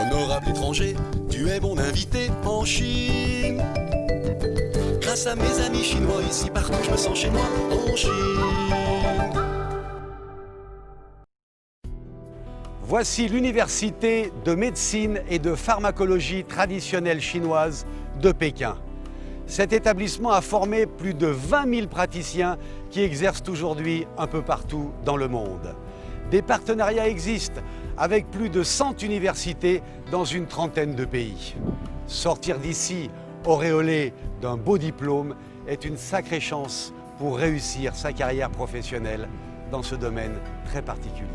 Honorable étranger, tu es mon invité en Chine. Grâce à mes amis chinois, ici partout je me sens chez moi en Chine. Voici l'université de médecine et de pharmacologie traditionnelle chinoise de Pékin. Cet établissement a formé plus de 20 000 praticiens qui exercent aujourd'hui un peu partout dans le monde. Des partenariats existent avec plus de 100 universités dans une trentaine de pays. Sortir d'ici auréolé d'un beau diplôme est une sacrée chance pour réussir sa carrière professionnelle dans ce domaine très particulier.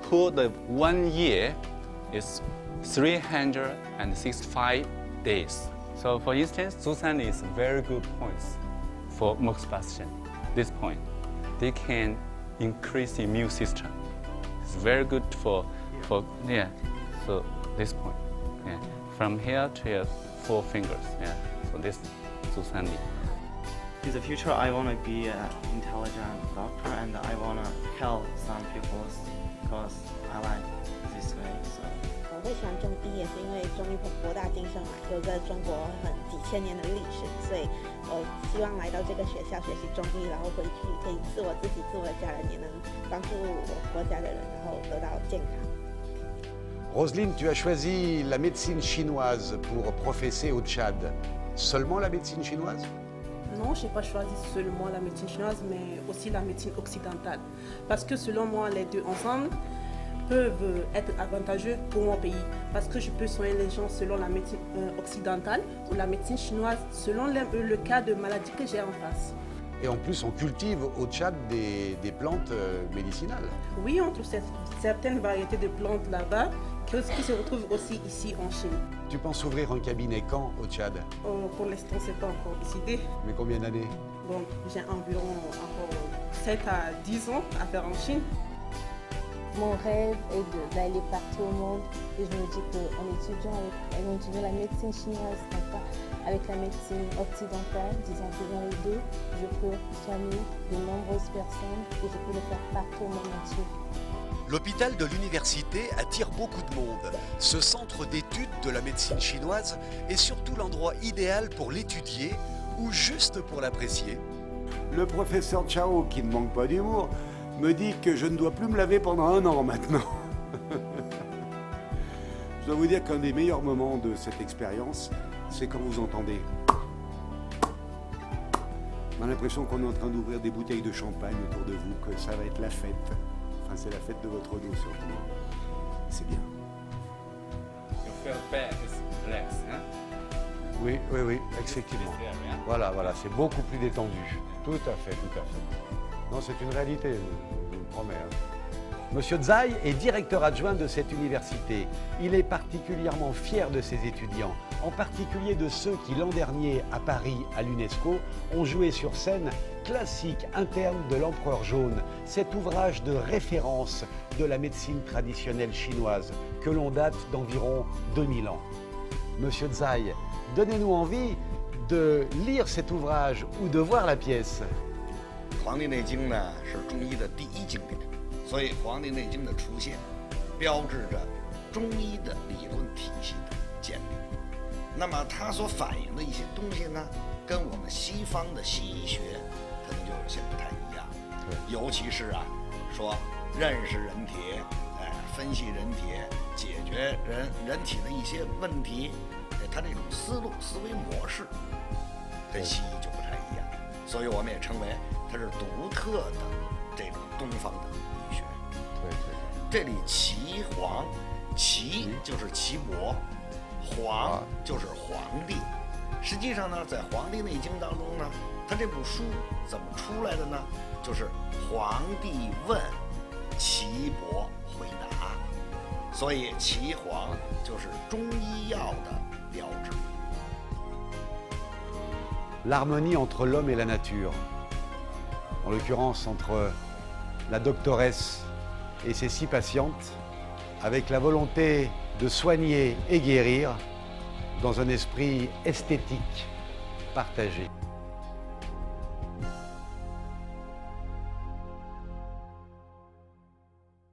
For the 1 year is 365 days. So for instance, Zusan is very good points for MOOCs patient. This point, they can increase the immune system. It's very good for yeah. So this point, yeah. From here to here, 4 fingers, yeah. So this Zusan. In the future, I want to be an intelligent doctor and I want to help some people because I like this way. So. 我会喜欢中医，也是因为中医博大精深嘛，有着中国几千年的历史，所以我希望来到这个学校学习中医，然后回去可以自我自己、自我的家人，也能帮助我国家的人，然后得到健康。Roselyne, tu as choisi la médecine chinoise pour professer au Tchad. Seulement la médecine chinoise? Non, je n'ai pas choisi seulement la médecine chinoise, mais aussi la médecine occidentale. Parce que selon moi, les deux ensemble peuvent être avantageux pour mon pays. Parce que je peux soigner les gens selon la médecine occidentale ou la médecine chinoise selon le cas de maladie que j'ai en face. Et en plus, on cultive au Tchad des plantes médicinales. Oui, on trouve certaines variétés de plantes là-bas qui se retrouvent aussi ici en Chine. Tu penses ouvrir un cabinet quand au Tchad? Pour l'instant, ce n'est pas encore décidé. Mais combien d'années? Bon, j'ai environ encore 7 à 10 ans à faire en Chine. Mon rêve est d'aller partout au monde et je me dis qu'en étudiant la médecine chinoise, avec la médecine occidentale, disons que dans les deux, je peux soigner de nombreuses personnes et je peux le faire partout au monde entier. L'hôpital de l'université attire beaucoup de monde. Ce centre d'études de la médecine chinoise est surtout l'endroit idéal pour l'étudier ou juste pour l'apprécier. Le professeur Chao, qui ne manque pas d'humour, me dit que je ne dois plus me laver pendant 1 an maintenant. Je dois vous dire qu'un des meilleurs moments de cette expérience, c'est quand vous entendez. On a l'impression qu'on est en train d'ouvrir des bouteilles de champagne autour de vous, que ça va être la fête. Enfin, c'est la fête de votre dos surtout. C'est bien. You feel bad, it's relaxed, hein? Oui, oui, oui, effectivement. Voilà, c'est beaucoup plus détendu. Tout à fait, tout à fait. Non, c'est une réalité, je vous le promets. Monsieur Zai est directeur adjoint de cette université. Il est particulièrement fier de ses étudiants, en particulier de ceux qui, l'an dernier, à Paris, à l'UNESCO, ont joué sur scène Classique interne de l'Empereur jaune, cet ouvrage de référence de la médecine traditionnelle chinoise, que l'on date d'environ 2000 ans. Monsieur Zai, donnez-nous envie de lire cet ouvrage ou de voir la pièce. 《黄帝内经》呢是中医的第一经典，所以《黄帝内经》的出现，标志着中医的理论体系的建立。那么它所反映的一些东西呢，跟我们西方的西医学可能就有些不太一样。尤其是说认识人体，分析人体，解决人体的一些问题，它这种思路、思维模式跟西医就不太一样。所以我们也称为它是独特的这种东方的医学。这里岐黄，岐就是岐伯，黄就是皇帝。实际上呢，在《黄帝内经》当中呢，它这部书怎么出来的呢？就是皇帝问，岐伯回答，所以岐黄就是中医药的标志。L'harmonie entre l'homme et la nature, en l'occurrence entre la doctoresse et ses 6 patientes, avec la volonté de soigner et guérir dans un esprit esthétique partagé.